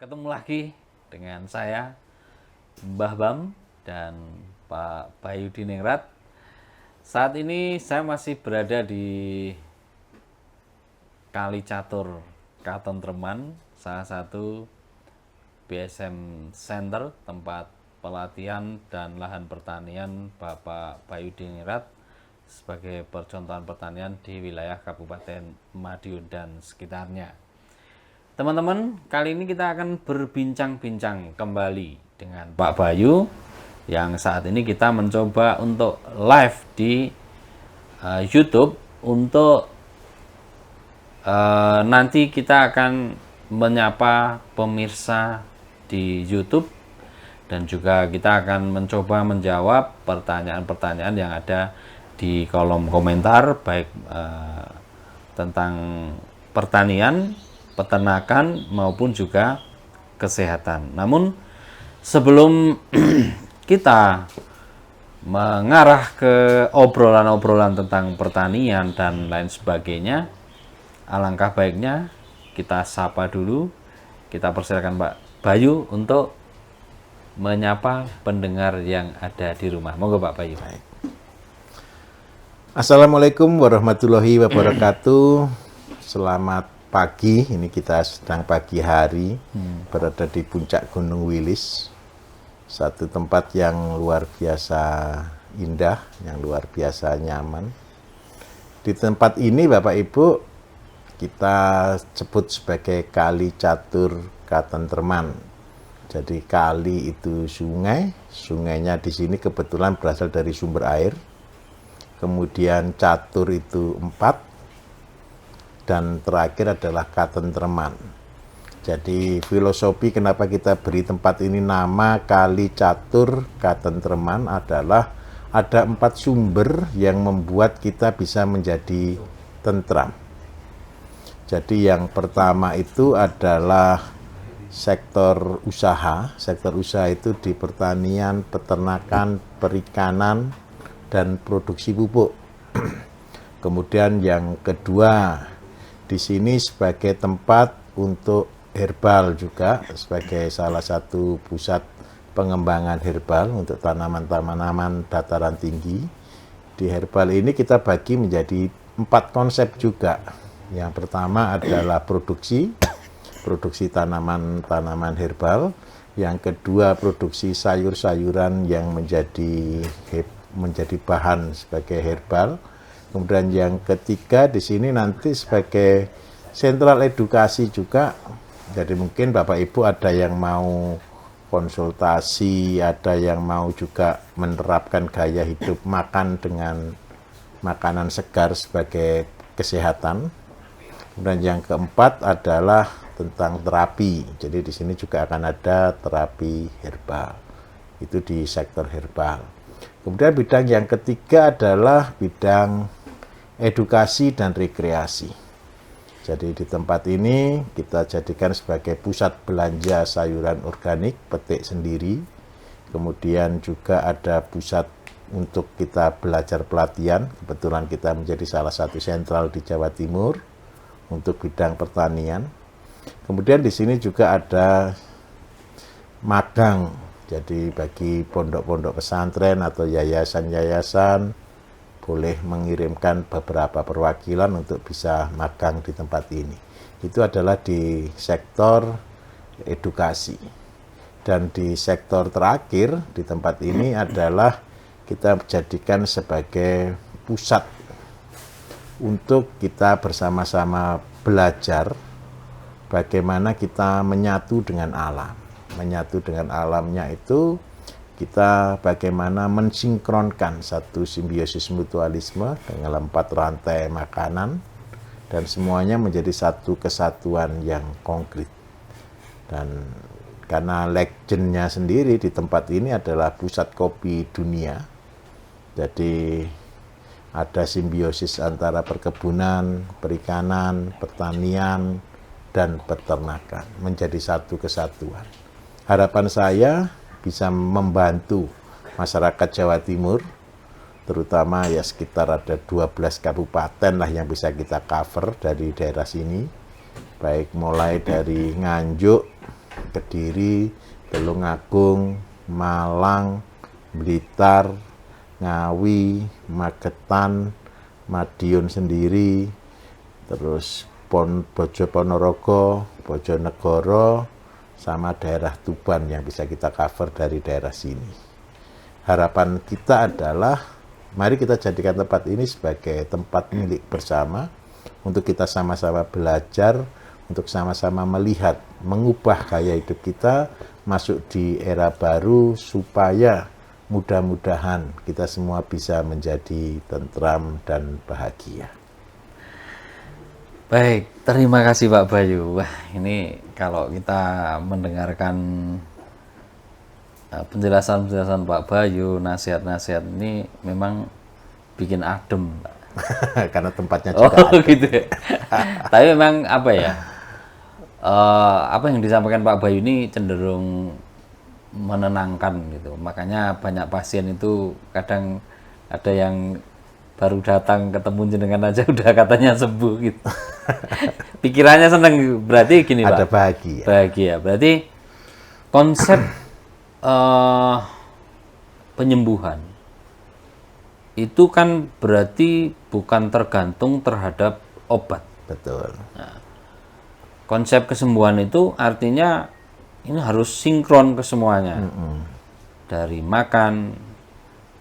Ketemu lagi dengan saya, Mbah Bam dan Pak Bayu Diningrat. Saat ini saya masih berada di Kali Catur Katentreman, salah satu BSM Center, tempat pelatihan dan lahan pertanian Bapak Bayu Diningrat sebagai percontohan pertanian di wilayah Kabupaten Madiun dan sekitarnya. Teman-teman, kali ini kita akan berbincang-bincang kembali dengan Pak Bayu yang saat ini kita mencoba untuk live di YouTube untuk nanti kita akan menyapa pemirsa di YouTube dan juga kita akan mencoba menjawab pertanyaan-pertanyaan yang ada di kolom komentar baik tentang pertanian, peternakan maupun juga kesehatan. Namun sebelum kita mengarah ke obrolan-obrolan tentang pertanian dan lain sebagainya, alangkah baiknya kita sapa dulu. Kita persilakan Pak Bayu untuk menyapa pendengar yang ada di rumah. Monggo Pak Bayu. Baik. Assalamualaikum warahmatullahi wabarakatuh. Selamat pagi, ini kita sedang pagi hari, berada di puncak Gunung Wilis, satu tempat yang luar biasa indah, yang luar biasa nyaman. Di tempat ini Bapak Ibu kita sebut sebagai Kali Catur Katentreman. Jadi kali itu sungai, sungainya di sini kebetulan berasal dari sumber air. Kemudian catur itu 4. Dan terakhir adalah katentreman. Jadi filosofi kenapa kita beri tempat ini nama Kali Catur Katentreman adalah ada 4 sumber yang membuat kita bisa menjadi tentram. Jadi yang pertama itu adalah sektor usaha. Sektor usaha itu di pertanian, peternakan, perikanan, dan produksi pupuk. Kemudian yang kedua, di sini sebagai tempat untuk herbal juga, sebagai salah satu pusat pengembangan herbal untuk tanaman-tanaman dataran tinggi. Di herbal ini kita bagi menjadi 4 konsep juga. Yang pertama adalah produksi tanaman-tanaman herbal. Yang kedua produksi sayur-sayuran yang menjadi bahan sebagai herbal. Kemudian yang ketiga di sini nanti sebagai sentral edukasi juga. Jadi mungkin Bapak Ibu ada yang mau konsultasi, ada yang mau juga menerapkan gaya hidup makan dengan makanan segar sebagai kesehatan. Kemudian yang keempat adalah tentang terapi. Jadi di sini juga akan ada terapi herbal. Itu di sektor herbal. Kemudian bidang yang ketiga adalah bidang edukasi dan rekreasi. Jadi di tempat ini kita jadikan sebagai pusat belanja sayuran organik, petik sendiri. Kemudian juga ada pusat untuk kita belajar pelatihan. Kebetulan kita menjadi salah satu sentral di Jawa Timur untuk bidang pertanian. Kemudian di sini juga ada magang. Jadi bagi pondok-pondok pesantren atau yayasan-yayasan boleh mengirimkan beberapa perwakilan untuk bisa magang di tempat ini. Itu adalah di sektor edukasi. Dan di sektor terakhir di tempat ini adalah kita jadikan sebagai pusat untuk kita bersama-sama belajar bagaimana kita menyatu dengan alam. Menyatu dengan alamnya itu kita bagaimana mensinkronkan satu simbiosis mutualisme dengan 4 rantai makanan dan semuanya menjadi satu kesatuan yang konkret. Dan karena legendnya sendiri di tempat ini adalah pusat kopi dunia, jadi ada simbiosis antara perkebunan, perikanan, pertanian, dan peternakan menjadi satu kesatuan. Harapan saya bisa membantu masyarakat Jawa Timur, terutama ya sekitar ada 12 kabupaten lah yang bisa kita cover dari daerah sini, baik mulai dari Nganjuk, Kediri, Tulungagung, Malang, Blitar, Ngawi, Magetan, Madiun sendiri, terus Bojo Ponorogo, Bojonegoro, sama daerah Tuban yang bisa kita cover dari daerah sini. Harapan kita adalah mari kita jadikan tempat ini sebagai tempat milik bersama untuk kita sama-sama belajar, untuk sama-sama melihat, mengubah gaya hidup kita masuk di era baru supaya mudah-mudahan kita semua bisa menjadi tentram dan bahagia. Baik, terima kasih Pak Bayu. Wah, ini kalau kita mendengarkan penjelasan-penjelasan Pak Bayu, nasihat-nasihat ini memang bikin adem, Pak. Karena tempatnya juga ada. Gitu ya. Tapi memang apa ya? Apa yang disampaikan Pak Bayu ini cenderung menenangkan gitu. Makanya banyak pasien itu kadang ada yang baru datang ketemu jenengan aja udah katanya sembuh gitu. Pikirannya seneng, berarti gini Pak. Ada bahagia. Bahagia. Berarti konsep penyembuhan itu kan berarti bukan tergantung terhadap obat. Betul. Nah, konsep kesembuhan itu artinya ini harus sinkron ke semuanya. Dari makan,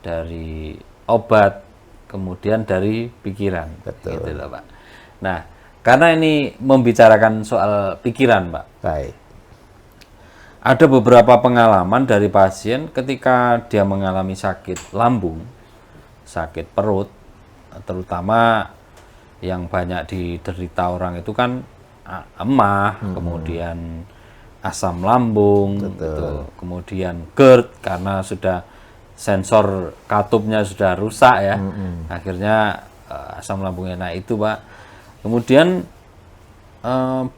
dari obat, kemudian dari pikiran. Betul. Gitu loh, Pak. Nah, karena ini membicarakan soal pikiran, Pak. Baik. Ada beberapa pengalaman dari pasien ketika dia mengalami sakit lambung, sakit perut, terutama yang banyak diderita orang itu kan emah, kemudian asam lambung, gitu. Kemudian GERD karena sudah sensor katupnya sudah rusak ya, akhirnya asam lambungnya naik itu Pak. Kemudian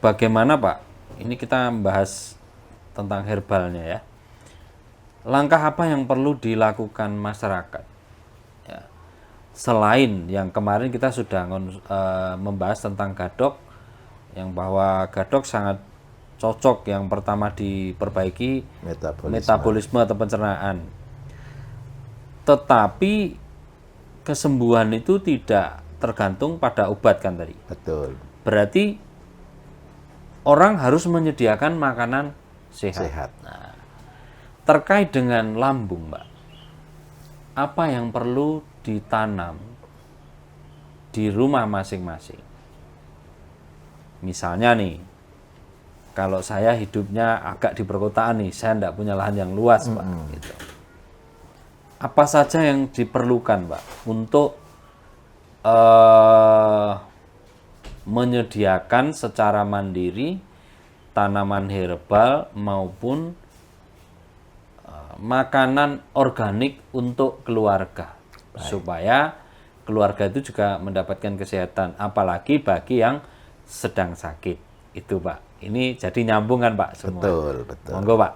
bagaimana Pak? Ini kita bahas tentang herbalnya ya. Langkah apa yang perlu dilakukan masyarakat? Ya. Selain yang kemarin kita sudah membahas tentang gadok, yang bahwa gadok sangat cocok yang pertama diperbaiki metabolisme atau pencernaan. Tetapi kesembuhan itu tidak tergantung pada obat kan tadi. Betul. Berarti orang harus menyediakan makanan sehat. Nah, terkait dengan lambung, Mbak, apa yang perlu ditanam di rumah masing-masing? Misalnya nih, kalau saya hidupnya agak di perkotaan nih, saya tidak punya lahan yang luas, Pak. Gitu. Apa saja yang diperlukan, Pak, untuk menyediakan secara mandiri tanaman herbal maupun makanan organik untuk keluarga. Baik. Supaya keluarga itu juga mendapatkan kesehatan, apalagi bagi yang sedang sakit. Itu Pak, ini jadi nyambungan Pak semua. Betul, betul. Monggo Pak,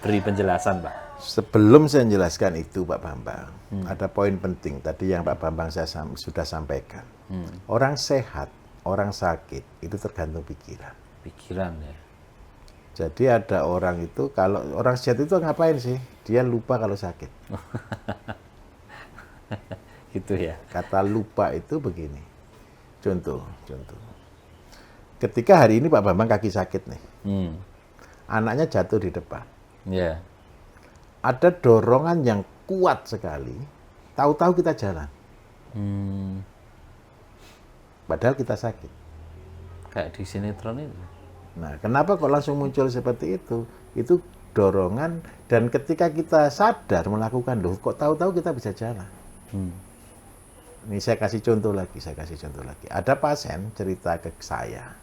beri penjelasan Pak. Sebelum saya menjelaskan itu Pak Bambang, ada poin penting tadi yang Pak Bambang saya sudah sampaikan. Orang sehat, orang sakit itu tergantung pikiran. Pikiran ya. Jadi ada orang itu, kalau orang sehat itu ngapain sih? Dia lupa kalau sakit. Gitu ya. Kata lupa itu begini. Contoh. Ketika hari ini Pak Bambang kaki sakit nih. Anaknya jatuh di depan. Yeah. Ada dorongan yang kuat sekali. Tahu-tahu kita jalan. Padahal kita sakit. Kayak di sinetron itu. Nah, kenapa kok langsung muncul seperti itu? Itu dorongan, dan ketika kita sadar melakukan, loh kok tahu-tahu kita bisa jalan. Ini saya kasih contoh lagi. Ada pasien cerita ke saya.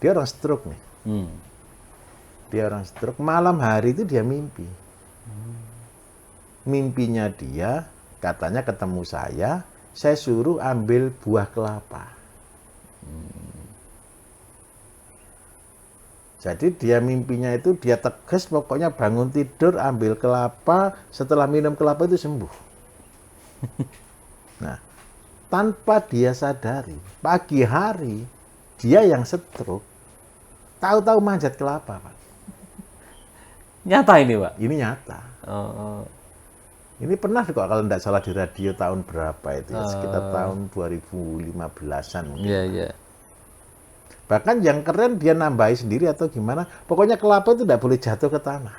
Dia orang stroke nih. Dia orang stroke, malam hari itu dia mimpi. Mimpinya dia, katanya ketemu saya suruh ambil buah kelapa. Jadi dia mimpinya itu dia tegas, pokoknya bangun tidur ambil kelapa, setelah minum kelapa itu sembuh. Nah, tanpa dia sadari, pagi hari dia yang stroke, tahu-tahu manjat kelapa, Pak. Nyata ini, Pak? Ini nyata. Oh, Ini pernah kok kalau tidak salah di radio tahun berapa itu ya, sekitar tahun 2015-an mungkin. iya, iya. Bahkan yang keren dia nambahi sendiri atau gimana, pokoknya kelapa itu tidak boleh jatuh ke tanah.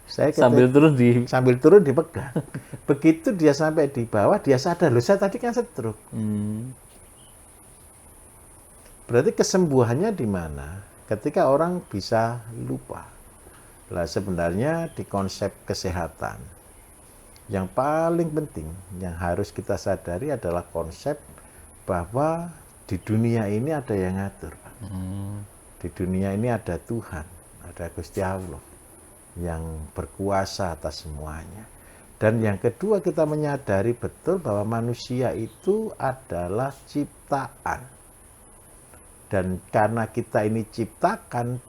Saya sambil turun dipegang. Begitu dia sampai di bawah, dia sadar, loh saya tadi kan stroke. Berarti kesembuhannya di mana? Ketika orang bisa lupa. Lah sebenarnya di konsep kesehatan, yang paling penting yang harus kita sadari adalah konsep bahwa di dunia ini ada yang ngatur. Di dunia ini ada Tuhan, ada Gusti Allah yang berkuasa atas semuanya. Dan yang kedua, kita menyadari betul bahwa manusia itu adalah ciptaan. Dan karena kita ini ciptaan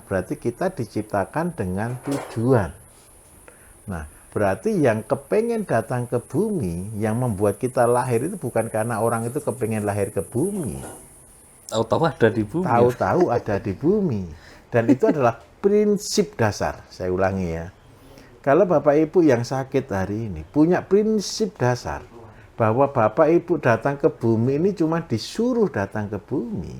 berarti kita diciptakan dengan tujuan. Nah, berarti yang kepengen datang ke bumi, yang membuat kita lahir itu bukan karena orang itu kepengen lahir ke bumi. Tahu-tahu ada di bumi. Tahu-tahu ada di bumi. Dan itu adalah prinsip dasar. Saya ulangi ya. Kalau Bapak Ibu yang sakit hari ini punya prinsip dasar bahwa Bapak Ibu datang ke bumi ini cuma disuruh datang ke bumi,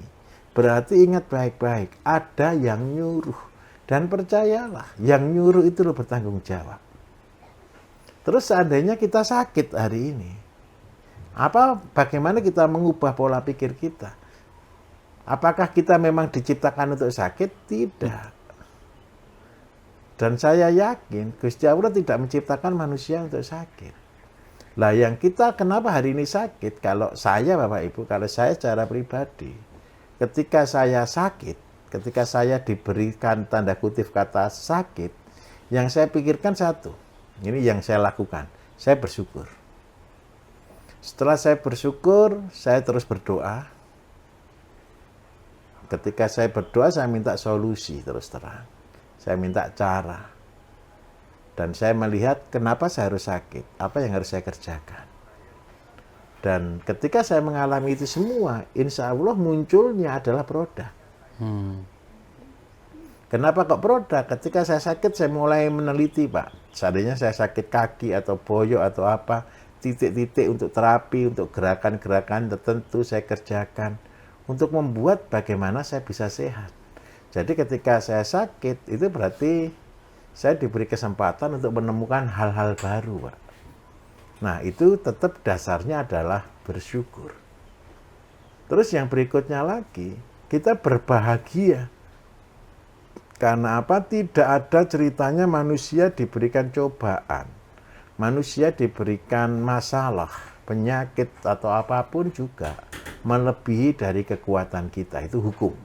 berarti ingat baik-baik, ada yang nyuruh. Dan percayalah, yang nyuruh itu loh bertanggung jawab. Terus seandainya kita sakit hari ini, bagaimana kita mengubah pola pikir kita? Apakah kita memang diciptakan untuk sakit? Tidak. Dan saya yakin Gusti Allah tidak menciptakan manusia untuk sakit. Lah yang kita kenapa hari ini sakit? Kalau saya Bapak Ibu, kalau saya secara pribadi, ketika saya sakit, ketika saya diberikan tanda kutip kata sakit, yang saya pikirkan satu, ini yang saya lakukan, saya bersyukur. Setelah saya bersyukur, saya terus berdoa. Ketika saya berdoa, saya minta solusi terus terang. Saya minta cara. Dan saya melihat kenapa saya harus sakit, apa yang harus saya kerjakan. Dan ketika saya mengalami itu semua, insya Allah munculnya adalah produk. Kenapa kok produk? Ketika saya sakit, saya mulai meneliti, Pak. Seandainya saya sakit kaki atau boyok atau apa, titik-titik untuk terapi, untuk gerakan-gerakan tertentu saya kerjakan. Untuk membuat bagaimana saya bisa sehat. Jadi ketika saya sakit, itu berarti saya diberi kesempatan untuk menemukan hal-hal baru, Pak. Nah, itu tetap dasarnya adalah bersyukur. Terus yang berikutnya lagi, kita berbahagia. Karena apa? Tidak ada ceritanya manusia diberikan cobaan. Manusia diberikan masalah, penyakit atau apapun juga melebihi dari kekuatan kita. Itu hukum.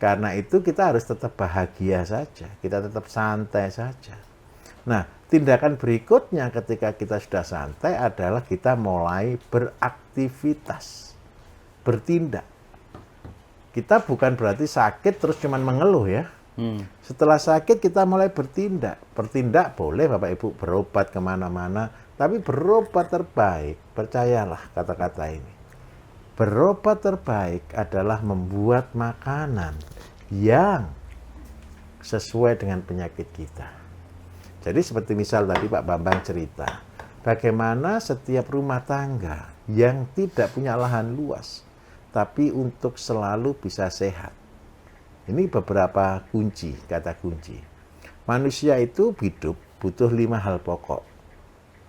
Karena itu kita harus tetap bahagia saja, kita tetap santai saja. Nah, tindakan berikutnya ketika kita sudah santai adalah kita mulai beraktivitas, bertindak. Kita bukan berarti sakit terus cuman mengeluh ya. Setelah sakit kita mulai bertindak. Bertindak boleh Bapak Ibu berobat kemana-mana, tapi berobat terbaik, percayalah kata-kata ini. Berobat terbaik adalah membuat makanan yang sesuai dengan penyakit kita. Jadi seperti misal tadi Pak Bambang cerita, bagaimana setiap rumah tangga yang tidak punya lahan luas, tapi untuk selalu bisa sehat. Ini beberapa kunci, kata kunci. Manusia itu hidup butuh 5 hal pokok.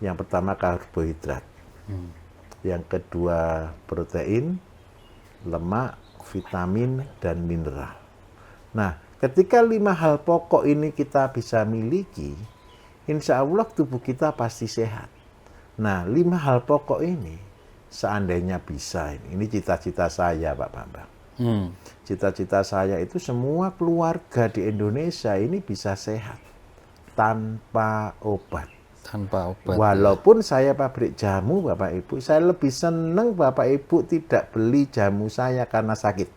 Yang pertama karbohidrat. Yang kedua protein, lemak, vitamin, dan mineral. Nah, ketika 5 hal pokok ini kita bisa miliki, insya Allah tubuh kita pasti sehat. Nah, 5 hal pokok ini, seandainya bisa, ini cita-cita saya Pak Bambang. Cita-cita saya itu semua keluarga di Indonesia ini bisa sehat, tanpa obat. Tanpa obat. Walaupun saya pabrik jamu Bapak Ibu, saya lebih senang Bapak Ibu tidak beli jamu saya karena sakit.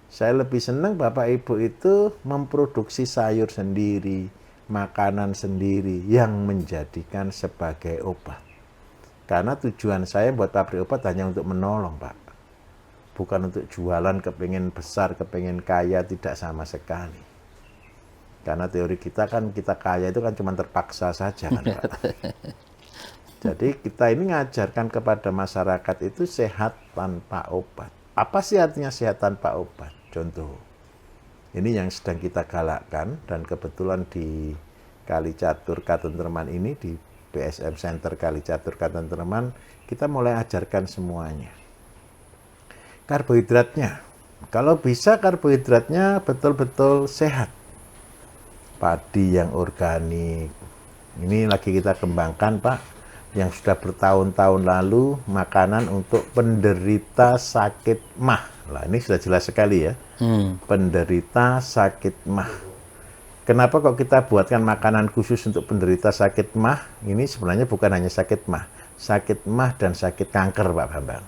Saya lebih senang Bapak Ibu itu memproduksi sayur sendiri, makanan sendiri yang menjadikan sebagai obat. Karena tujuan saya buat pabrik obat hanya untuk menolong, Pak. bukan untuk jualan, kepengen besar, kepengen kaya, tidak sama sekali. Karena teori kita kan, kita kaya itu kan cuma terpaksa saja kan Pak. Jadi kita ini ngajarkan kepada masyarakat itu sehat tanpa obat. Apa sih artinya sehat tanpa obat? Contoh, ini yang sedang kita galakkan, dan kebetulan di Kalicatur Katentreman ini, di BSM Center Kalicatur Katentreman, kita mulai ajarkan semuanya. Karbohidratnya, kalau bisa karbohidratnya betul-betul sehat. Padi yang organik, ini lagi kita kembangkan Pak, yang sudah bertahun-tahun lalu, makanan untuk penderita sakit MAH. Lah ini sudah jelas sekali ya, penderita sakit MAH. Kenapa kok kita buatkan makanan khusus untuk penderita sakit MAH? Ini sebenarnya bukan hanya sakit MAH dan sakit kanker Pak Bambang.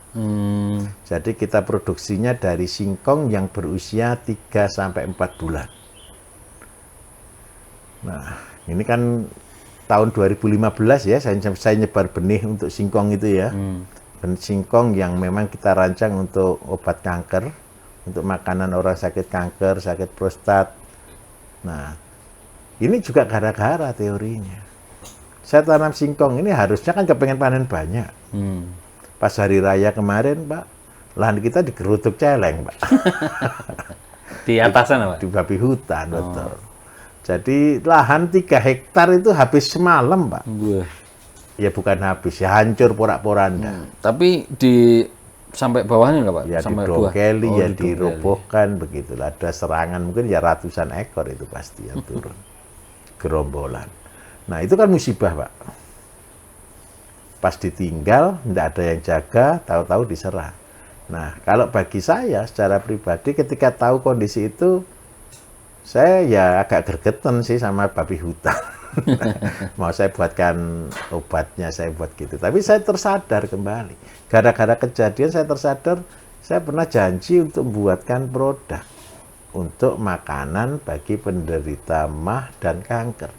Jadi kita produksinya dari singkong yang berusia 3-4 bulan. Nah, ini kan tahun 2015 ya, saya nyebar benih untuk singkong itu ya. Singkong yang memang kita rancang untuk obat kanker, untuk makanan orang sakit kanker, sakit prostat. Nah, ini juga gara-gara teorinya. Saya tanam singkong ini harusnya kan kepengen panen banyak. Pas hari raya kemarin Pak, lahan kita digeruduk celeng Pak. Di atasan Pak? Di babi hutan, betul. Jadi lahan 3 hektar itu habis semalam Pak. Ya bukan habis, ya hancur porak-poranda. Tapi sampai bawahnya nggak Pak? Ya sampai didongkeli, ya dirobohkan, begitulah. Ada serangan mungkin ya ratusan ekor itu pasti yang turun. Gerombolan. Nah itu kan musibah Pak. Pas ditinggal, tidak ada yang jaga, tahu-tahu diserang. Nah kalau bagi saya secara pribadi ketika tahu kondisi itu, saya ya agak gergeten sih sama babi hutan. Mau saya buatkan obatnya, saya buat gitu. Tapi saya tersadar kembali. Gara-gara kejadian saya tersadar, saya pernah janji untuk membuatkan produk untuk makanan bagi penderita MAH dan kanker.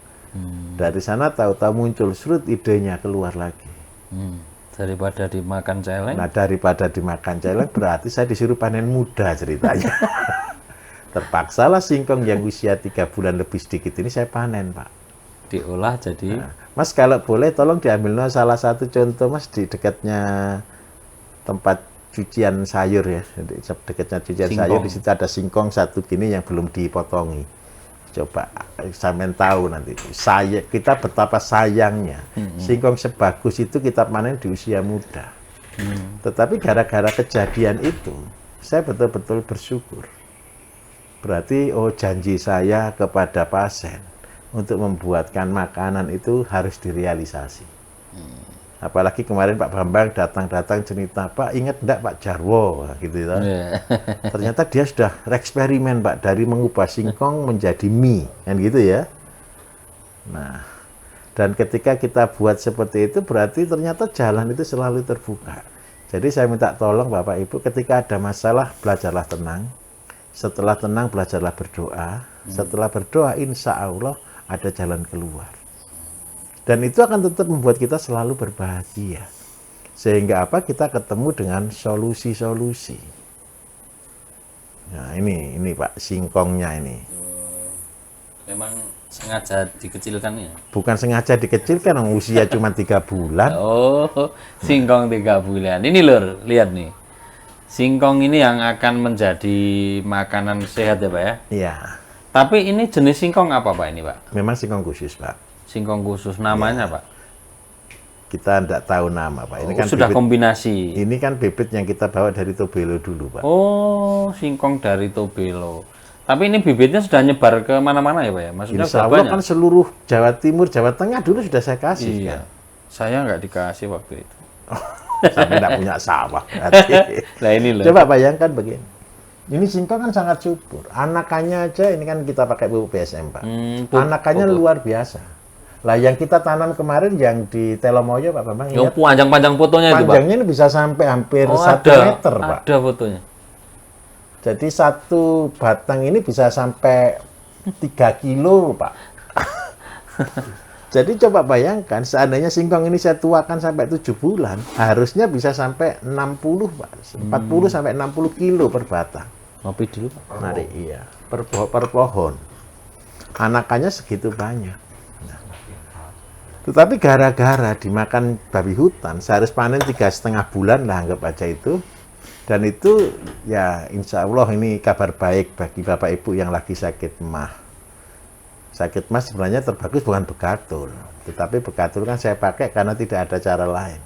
Dari sana tahu-tahu muncul surut idenya keluar lagi. Daripada dimakan celeng? Nah daripada dimakan celeng berarti saya disuruh panen muda ceritanya. Terpaksalah singkong yang usia 3 bulan lebih sedikit ini saya panen Pak. Diolah jadi. Nah, Mas kalau boleh tolong diambil salah satu contoh Mas di dekatnya tempat cucian sayur ya, di dekatnya cucian sayur di situ ada singkong satu gini yang belum dipotongi. Coba sampean tahu nanti. Kita betapa sayangnya singkong sebagus itu kita panen di usia muda. Tetapi gara-gara kejadian itu saya betul-betul bersyukur. Berarti janji saya kepada pasien untuk membuatkan makanan itu harus direalisasi. Apalagi kemarin Pak Bambang datang cerita, Pak ingat enggak Pak Jarwo gitu ya. Ternyata dia sudah eksperimen Pak, dari mengubah singkong menjadi mie kan gitu ya. Nah, dan ketika kita buat seperti itu berarti ternyata jalan itu selalu terbuka. Jadi saya minta tolong Bapak Ibu, ketika ada masalah belajarlah tenang. Setelah tenang belajarlah berdoa. Setelah berdoa insya Allah ada jalan keluar. Dan itu akan tetap membuat kita selalu berbahagia. Sehingga apa? Kita ketemu dengan solusi-solusi. Nah ini Pak singkongnya ini. Memang sengaja dikecilkan ya? Bukan sengaja dikecilkan, usia cuma 3 bulan. Oh, singkong 3 bulan. Ini lur, lihat nih. Singkong ini yang akan menjadi makanan sehat ya Pak ya? Iya. Tapi ini jenis singkong apa Pak ini Pak? Memang singkong khusus Pak. Singkong khusus, namanya Pak? Kita tidak tahu nama Pak. Ini kan sudah bibit, kombinasi? Ini kan bibit yang kita bawa dari Tobelo dulu Pak. Oh, singkong dari Tobelo. Tapi ini bibitnya sudah nyebar ke mana-mana ya Pak ya? Maksudnya Insya Allah kan seluruh Jawa Timur, Jawa Tengah dulu sudah saya kasih. Iya. Kan? Saya nggak dikasih waktu itu. Sampai tidak punya sawah. Nah ini loh. Coba bayangkan begini. Ini singkong kan sangat subur. Anakannya aja ini kan kita pakai pupuk BSM Pak. Anakannya luar biasa. Lah yang kita tanam kemarin yang di Telomoyo Pak Bambang. Yang panjang-panjang fotonya itu Pak. Panjangnya ini bisa sampai hampir 1 meter Pak. Ada fotonya. Jadi satu batang ini bisa sampai 3 kilo Pak. Jadi coba bayangkan, seandainya singkong ini saya tuakan sampai 7 bulan, harusnya bisa sampai 60, Pak. 40 sampai 60 kilo per batang. Ngopi dulu, Pak. Mari, iya. Per pohon. Anakannya segitu banyak. Nah, tetapi gara-gara dimakan babi hutan, saya harus panen 3,5 bulan lah, anggap aja itu. Dan itu, ya insya Allah ini kabar baik bagi Bapak Ibu yang lagi sakit mah. Sakit mah sebenarnya terbagus bukan begatul, tetapi begatul kan saya pakai karena tidak ada cara lain.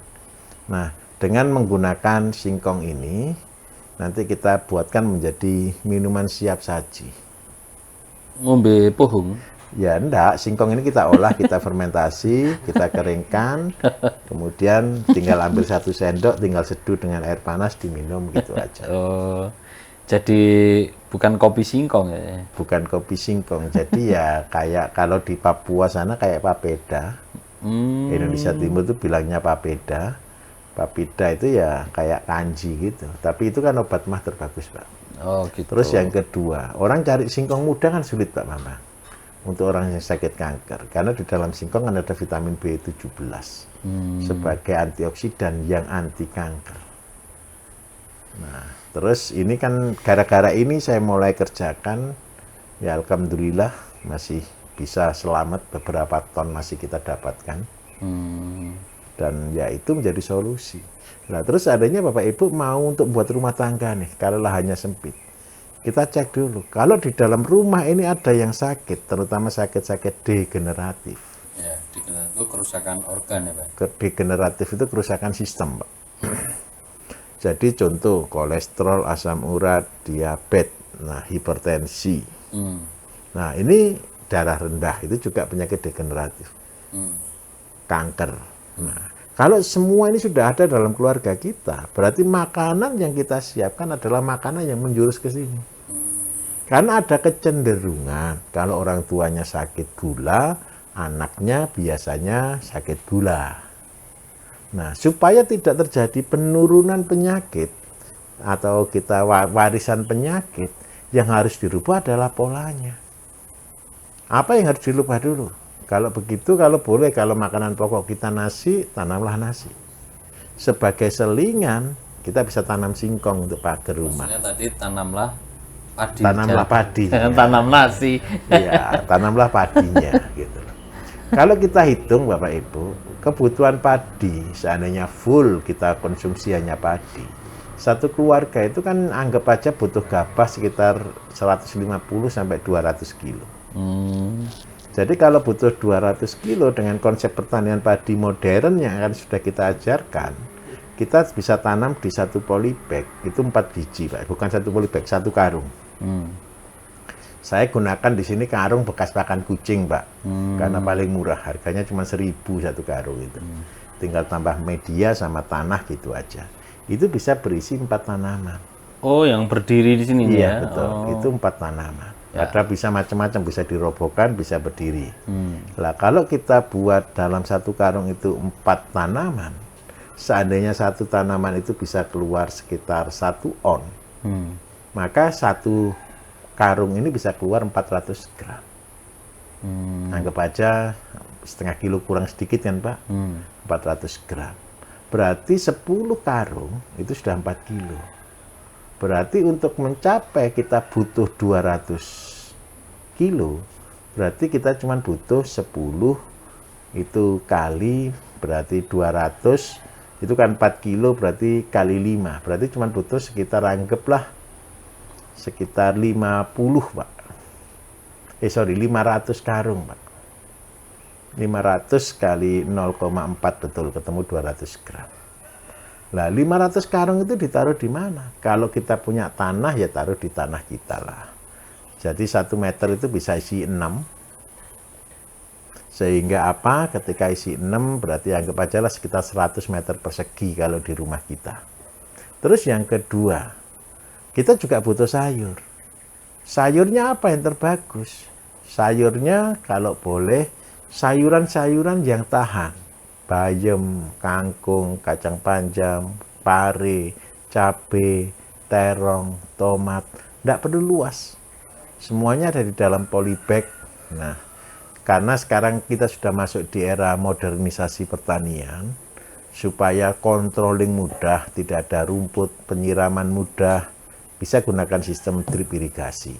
Nah, dengan menggunakan singkong ini, nanti kita buatkan menjadi minuman siap saji. Ngombe pohung. Ya enggak, singkong ini kita olah, kita fermentasi, kita keringkan, kemudian tinggal ambil 1 sendok, tinggal seduh dengan air panas, diminum gitu aja. Oh, jadi bukan kopi singkong ya? Bukan kopi singkong, jadi ya kayak kalau di Papua sana kayak papeda. Indonesia Timur itu bilangnya papeda. Papeda itu ya kayak kanji gitu. Tapi itu kan obat mah terbagus, Pak. Oh gitu. Terus yang kedua, orang cari singkong muda kan sulit, Pak Mama. Untuk orang yang sakit kanker. Karena di dalam singkong kan ada vitamin B17. Sebagai antioksidan yang anti kanker. Nah, terus ini kan gara-gara ini saya mulai kerjakan, ya alhamdulillah masih bisa selamat, beberapa ton masih kita dapatkan. Dan ya itu menjadi solusi. Nah, terus adanya Bapak Ibu mau untuk buat rumah tangga nih, kalau lahannya sempit. Kita cek dulu, kalau di dalam rumah ini ada yang sakit, terutama sakit-sakit degeneratif. Ya, itu kerusakan organ ya, Pak? Degeneratif itu kerusakan sistem, Pak. Jadi contoh kolesterol, asam urat, diabetes, nah hipertensi. Nah ini darah rendah itu juga penyakit degeneratif. Kanker. Nah, kalau semua ini sudah ada dalam keluarga kita, berarti makanan yang kita siapkan adalah makanan yang menjurus ke sini. Karena ada kecenderungan kalau orang tuanya sakit gula, anaknya biasanya sakit gula. Nah, supaya tidak terjadi penurunan penyakit atau kita warisan penyakit, yang harus dirubah adalah polanya. Apa yang harus dirubah dulu? Kalau begitu, kalau boleh, kalau makanan pokok kita nasi, tanamlah nasi. Sebagai selingan, kita bisa tanam singkong untuk pagar rumah. Maksudnya tadi tanamlah padi. Tanamlah padi. Tanam nasi. Iya, tanamlah padinya gitu. Kalau kita hitung Bapak Ibu, kebutuhan padi seandainya full kita konsumsi hanya padi. Satu keluarga itu kan anggap aja butuh gabah sekitar 150 sampai 200 kilo. Jadi kalau butuh 200 kilo dengan konsep pertanian padi modern yang akan sudah kita ajarkan, kita bisa tanam di 1 polybag, itu 4 biji Pak, bukan 1 polybag, 1 karung. Saya gunakan di sini karung bekas pakan kucing, Pak. Karena paling murah, harganya cuma 1.000 1 karung itu. Tinggal tambah media sama tanah gitu aja. Itu bisa berisi 4 tanaman. Oh, yang berdiri di sini Iya, ya? betul. Oh. Itu 4 tanaman. Ya. Ada bisa macam-macam, bisa dirobohkan, bisa berdiri. Lah kalau kita buat dalam 1 karung itu 4 tanaman, seandainya 1 tanaman itu bisa keluar sekitar 1 on, maka 1 karung ini bisa keluar 400 gram. Anggap aja setengah kilo kurang sedikit kan Pak, 400 gram. Berarti 10 karung itu sudah 4 kilo. Berarti untuk mencapai kita butuh 200 kilo, berarti kita cuma butuh 10 itu kali, berarti 200, itu kan 4 kilo, berarti kali 5. Berarti cuma butuh sekitar, anggaplah, sekitar 50 Pak. 500 karung Pak. 500 kali 0,4 betul, ketemu 200 gram. Lah 500 karung itu ditaruh di mana? Kalau kita punya tanah ya taruh di tanah kita lah. Jadi 1 meter itu bisa isi 6. Sehingga apa? Ketika isi 6 berarti anggap aja lah sekitar 100 meter persegi kalau di rumah kita. Terus yang kedua, kita juga butuh sayur. Sayurnya apa yang terbagus? Sayurnya kalau boleh sayuran-sayuran yang tahan. Bayam, kangkung, kacang panjang, pare, cabai, terong, tomat. Tidak perlu luas. Semuanya ada di dalam polybag. Nah, karena sekarang kita sudah masuk di era modernisasi pertanian, supaya controlling mudah, tidak ada rumput, penyiraman mudah, bisa gunakan sistem drip irigasi.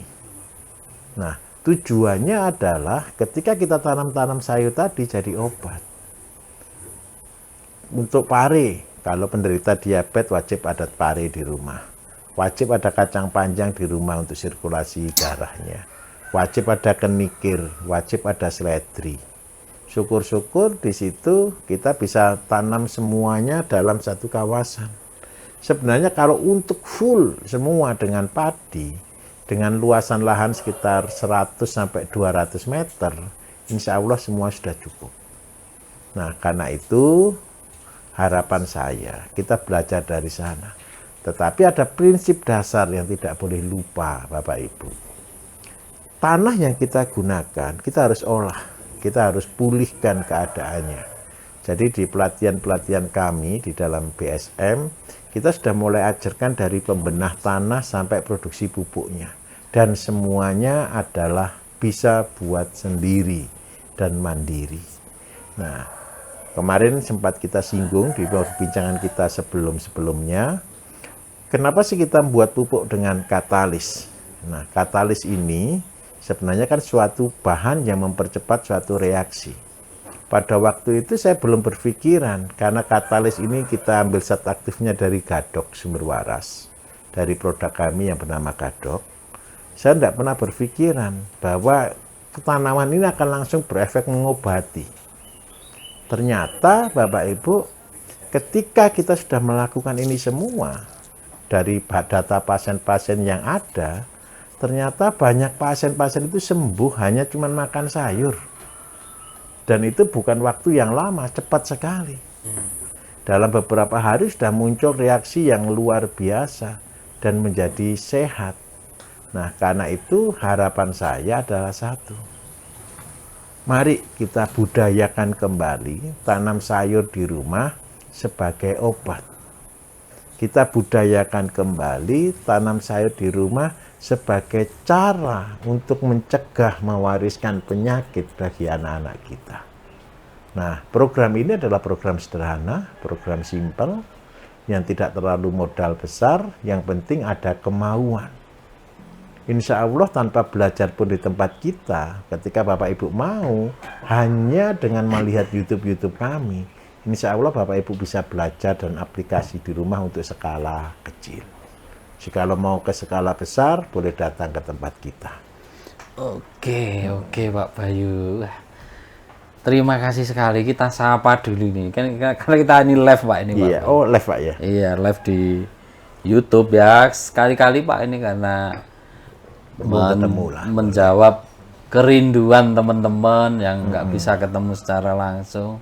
Nah, tujuannya adalah ketika kita tanam-tanam sayur tadi jadi obat. Untuk pare, kalau penderita diabetes wajib ada pare di rumah. Wajib ada kacang panjang di rumah untuk sirkulasi darahnya. Wajib ada kenikir, wajib ada seledri. Syukur-syukur di situ kita bisa tanam semuanya dalam satu kawasan. Sebenarnya kalau untuk full semua dengan padi, dengan luasan lahan sekitar 100 sampai 200 meter, insya Allah semua sudah cukup. Nah, karena itu harapan saya kita belajar dari sana. Tetapi ada prinsip dasar yang tidak boleh lupa, Bapak Ibu. Tanah yang kita gunakan, kita harus olah, kita harus pulihkan keadaannya. Jadi di pelatihan-pelatihan kami di dalam BSM, kita sudah mulai ajarkan dari pembenah tanah sampai produksi pupuknya. Dan semuanya adalah bisa buat sendiri dan mandiri. Nah, kemarin sempat kita singgung di perbincangan kita sebelum-sebelumnya, kenapa sih kita membuat pupuk dengan katalis? Nah, katalis ini sebenarnya kan suatu bahan yang mempercepat suatu reaksi. Pada waktu itu saya belum berpikiran, karena katalis ini kita ambil zat aktifnya dari gadok sumber waras, dari produk kami yang bernama gadok. Saya tidak pernah berpikiran bahwa tanaman ini akan langsung berefek mengobati. Ternyata Bapak Ibu, ketika kita sudah melakukan ini semua, dari data pasien-pasien yang ada, ternyata banyak pasien-pasien itu sembuh hanya cuma makan sayur. Dan itu bukan waktu yang lama, cepat sekali. Dalam beberapa hari sudah muncul reaksi yang luar biasa dan menjadi sehat. Nah, karena itu harapan saya adalah satu. Mari kita budayakan kembali tanam sayur di rumah sebagai obat. Kita budayakan kembali tanam sayur di rumah sebagai cara untuk mencegah mewariskan penyakit bagi anak-anak kita. Nah, program ini adalah program sederhana, program simpel, yang tidak terlalu modal besar, yang penting ada kemauan. Insya Allah tanpa belajar pun di tempat kita, ketika Bapak Ibu mau, hanya dengan melihat YouTube kami, insya Allah Bapak Ibu bisa belajar dan aplikasi di rumah untuk skala kecil. Jikalau mau ke skala besar, boleh datang ke tempat kita. Oke Pak Bayu. Terima kasih sekali. Kita sapa dulu nih. Kan kalau kita ini live Pak ini Pak. Iya, oh live Pak ya? Iya, live di YouTube ya. Sekali-kali Pak ini karena menjawab kerinduan teman-teman yang nggak bisa ketemu secara langsung.